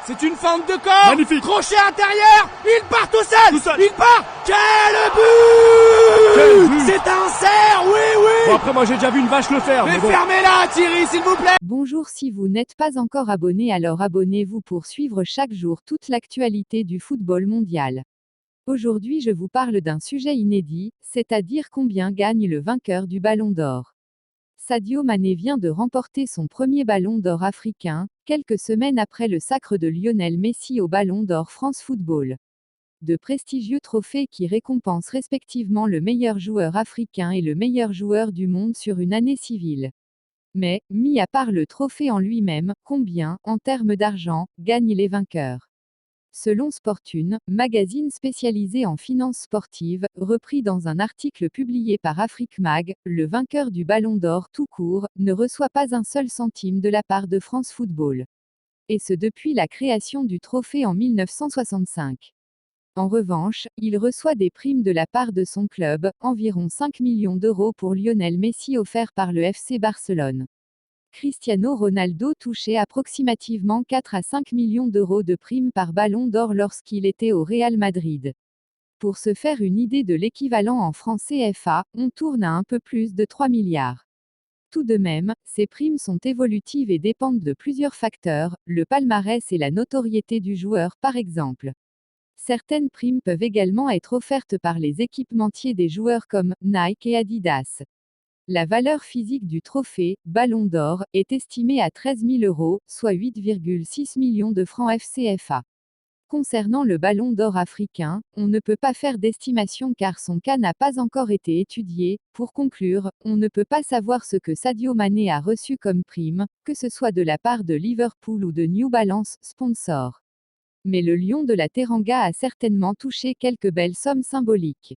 C'est une fente de corps. Magnifique. Crochet intérieur. Il part tout seul. Tout seul. Il part. Quel Quel but. but. C'est un cerf. Oui, oui. Bon, après, moi, j'ai déjà vu une vache le faire. Mais Mais bon. fermez-la, Thierry, s'il vous plaît. Bonjour, si vous n'êtes pas encore abonné, alors abonnez-vous pour suivre chaque jour toute l'actualité du football mondial. Aujourd'hui, je vous parle d'un sujet inédit, c'est-à-dire combien gagne le vainqueur du Ballon d'Or. Sadio Mané vient de remporter son premier Ballon d'Or africain, quelques semaines après le sacre de Lionel Messi au Ballon d'Or France Football. De prestigieux trophées qui récompensent respectivement le meilleur joueur africain et le meilleur joueur du monde sur une année civile. Mais, mis à part le trophée en lui-même, combien, en termes d'argent, gagnent les vainqueurs? Selon Sportune, magazine spécialisé en finances sportives, repris dans un article publié par Afrique Mag, le vainqueur du Ballon d'Or tout court, ne reçoit pas un seul centime de la part de France Football. Et ce depuis la création du trophée en 1965. En revanche, il reçoit des primes de la part de son club, environ 5 millions d'euros pour Lionel Messi offert par le FC Barcelone. Cristiano Ronaldo touchait approximativement 4 à 5 millions d'euros de primes par Ballon d'Or lorsqu'il était au Real Madrid. Pour se faire une idée de l'équivalent en francs CFA, on tourne à un peu plus de 3 milliards. Tout de même, ces primes sont évolutives et dépendent de plusieurs facteurs, le palmarès et la notoriété du joueur par exemple. Certaines primes peuvent également être offertes par les équipementiers des joueurs comme Nike et Adidas. La valeur physique du trophée, Ballon d'Or, est estimée à 13 000 euros, soit 8,6 millions de francs CFA. Concernant le Ballon d'Or africain, on ne peut pas faire d'estimation car son cas n'a pas encore été étudié. Pour conclure, on ne peut pas savoir ce que Sadio Mané a reçu comme prime, que ce soit de la part de Liverpool ou de New Balance, sponsor. Mais le lion de la Teranga a certainement touché quelques belles sommes symboliques.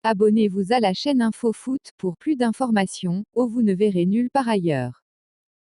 Abonnez-vous à la chaîne InfoFoot pour plus d'informations, ou vous ne verrez nulle part ailleurs.